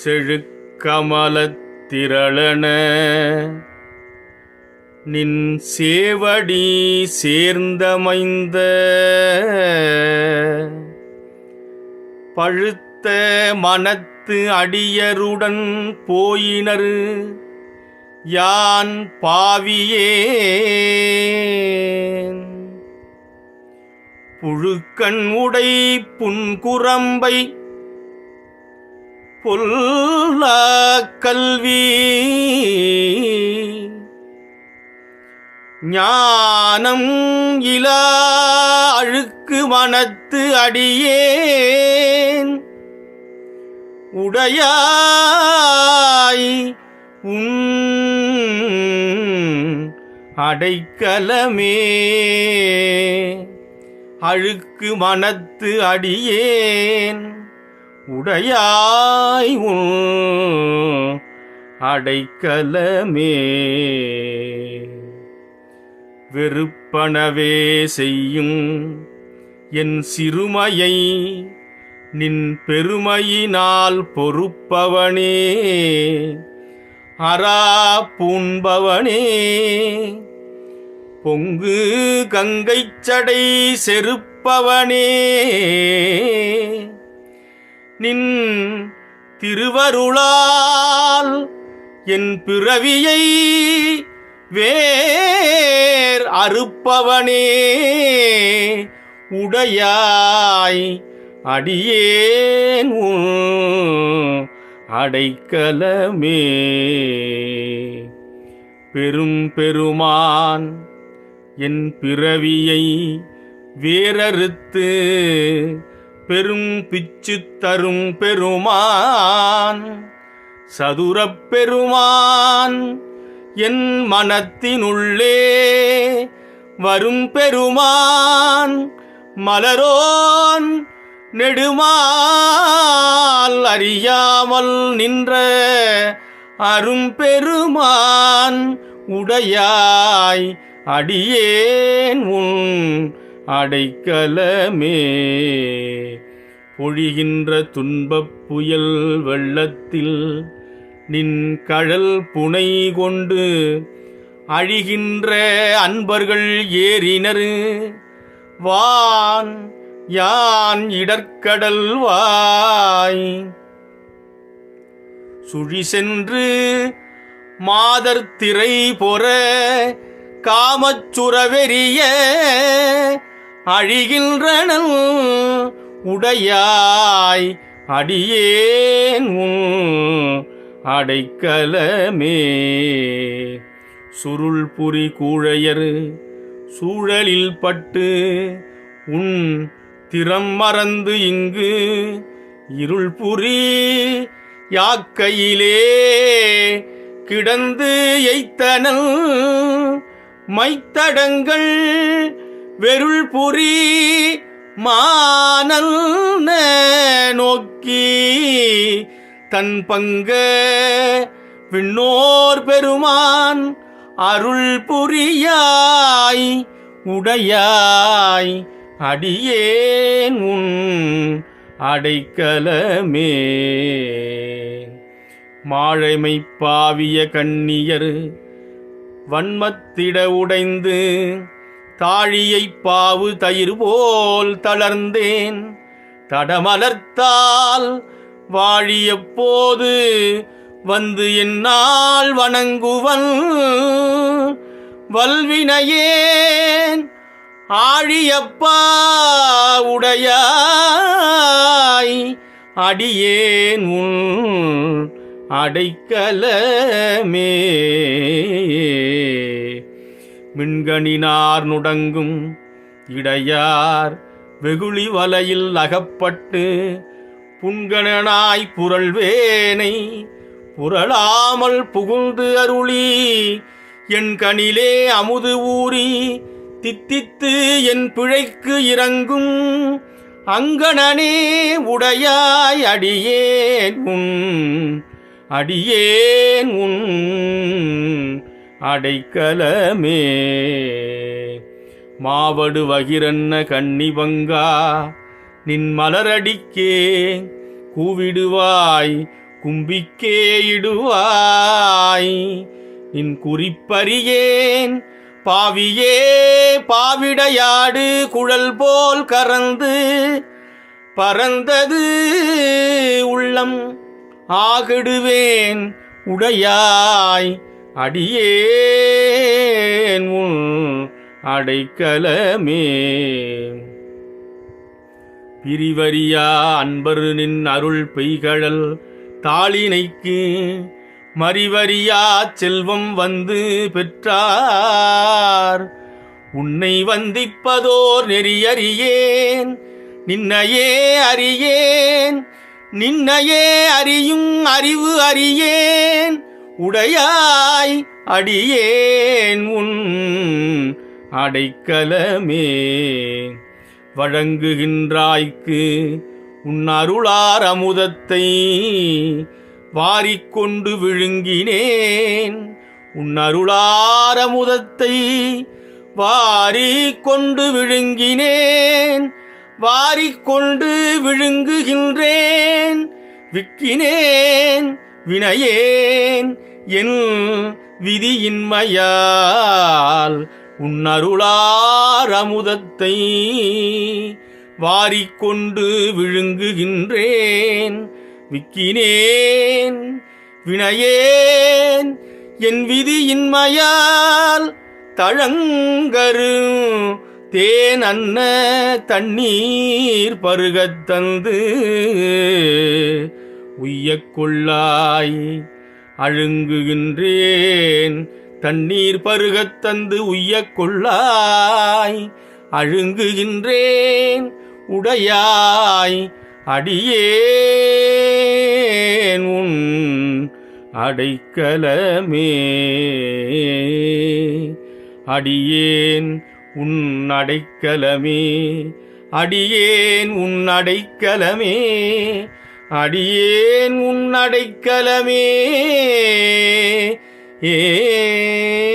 செழுக்கமலத் திரளன நின் சேவடி சேர்ந்தமைந்த பழுத்த மனத்து அடியருடன் போயினர் யான் பாவியேன். புழுக்கண் உடை புன்குரம்பை பொல்லா கல்வி ஞானம் இலா அழுக்கு மனத்து அடியேன் உடையாய் அடைக்கலமே. அழுக்கு மனத்து அடியேன் உடையாய் அடைக்கலமே. வெறுப்பனவே செய்யும் என் சிறுமையை நின் பெருமையினால் பொறுப்பவனே. அரா பூண்பவனே பொங்கு கங்கைச்சடை செருப்பவனே. நின் திருவருளால் என் பிறவியை வேர் அறுப்பவனே. உடையாய் அடியேன் அடைக்கலமே. பெருமான் என் பிறவியை வேரறுத்து பெரும் பிச்சு தரும் பெருமான். சதுரப் பெருமான் என் மனத்தினுள்ளே வரும் பெருமான். மலரோன் நெடுமால் அறியாமல் நின்ற அரும்பெருமான். உடையாய் அடியேன் அடைக்கலமே. பொழிகின்ற துன்பப் புயல் வெள்ளத்தில் நின் கழல் புனை கொண்டு அழிகின்ற அன்பர்கள் ஏறினர் வான் யான் இடர்கடல் வாய். சுழி சென்று மாதர் திரை பொற காமச்சுரவெறிய அழிகின்றனன். உடையாய் அடியேன் அடைக்கலமே. சுருள் புரி கூழையர் சூழலில் பட்டு உன் திறம் மறந்து இங்கு இருள் புரி யாக்கையிலே கிடந்து எய்த்தனல். மைத்தடங்கள் வெருள் புரி மானல் நோக்கி தன் பங்க விண்ணோர் பெருமான். அருள் புரியாய் உடையாய் அடியேன் அடைக்கலமே. மாழைமை பாவிய கண்ணியர் வன்மத்திட உடைந்து தாழியை பாவு தயிர் போல் தளர்ந்தேன். தடமலர்த்தால் வாழிய போது வந்து என்னால் வணங்குவன். வல்வினையேன் ஆழியப்பா உடையாய் அடியேன் அடைக்கலமே. மின்கணினார் நுடங்கும் இடையார் வெகுளி வலையில் அகப்பட்டு புன்கணனாய் புரள்வேனை புரளாமல் புகுந்து அருளி என் கணிலே அமுது ஊறி தித்தித்து என் பிழைக்கு இறங்கும் அங்கணனே. உடையாய் அடியேன் அடைக்கலமே. மாவடு வகிரன்ன கன்னிபங்கா நின் மலரடிக்கே கூவிடுவாய் கும்பிக்கே இடுவாய். நின் குறிப்பறியேன் பாவியே பாவிடையாடு குழல் போல் கறந்து பறந்தது உள்ளம் ஆகிடுவேன் உடையாய் அடியேன் உன் அடைக்கலமே. பிரிவரியா அன்பரு நின் அருள் பெய்கழல் தாளினைக்கு மறிவரியா செல்வம் வந்து பெற்றார். உன்னை வந்திப்பதோர் நெறியறியேன் நின்னையே அறியேன். நின்னையே அறியும் அறிவு அறியேன் உடையாய் அடியேன் உன் அடைக்கலமே. வழங்குகின்றாய்க்கு உன் அருளார் அமுதத்தை வாரிக்கொண்டு விழுங்கினேன். உன் அருளார் அமுதத்தை வாரிக்கொண்டு விழுங்கினேன். வாரிக்கொண்டு விழுங்குகின்றேன் விக்கினேன் வினையேன் என் விதியின்மையால். உன் அருளார் அமுதத்தை வாரிக்கொண்டு விழுங்குகின்றேன் விக்கினேன் வினையேன் என் விதியின்மையால். தழங்கரு தேன் அன்ன தண்ணீர் பருகத் தந்து உய்யக் கொள்ளாய் அழுங்குகின்றேன். தண்ணீர் பருகத் தந்து உய்யக் கொள்ளாய் அழுங்குகின்றேன் உடையாய் அடியேன் உன் அடைக்கலமே. அடியேன் உன் அடைக்கலமே. அடியேன் உன் அடைக்கலமே. அடியேன் உன் அடைக்கலமே. ஏ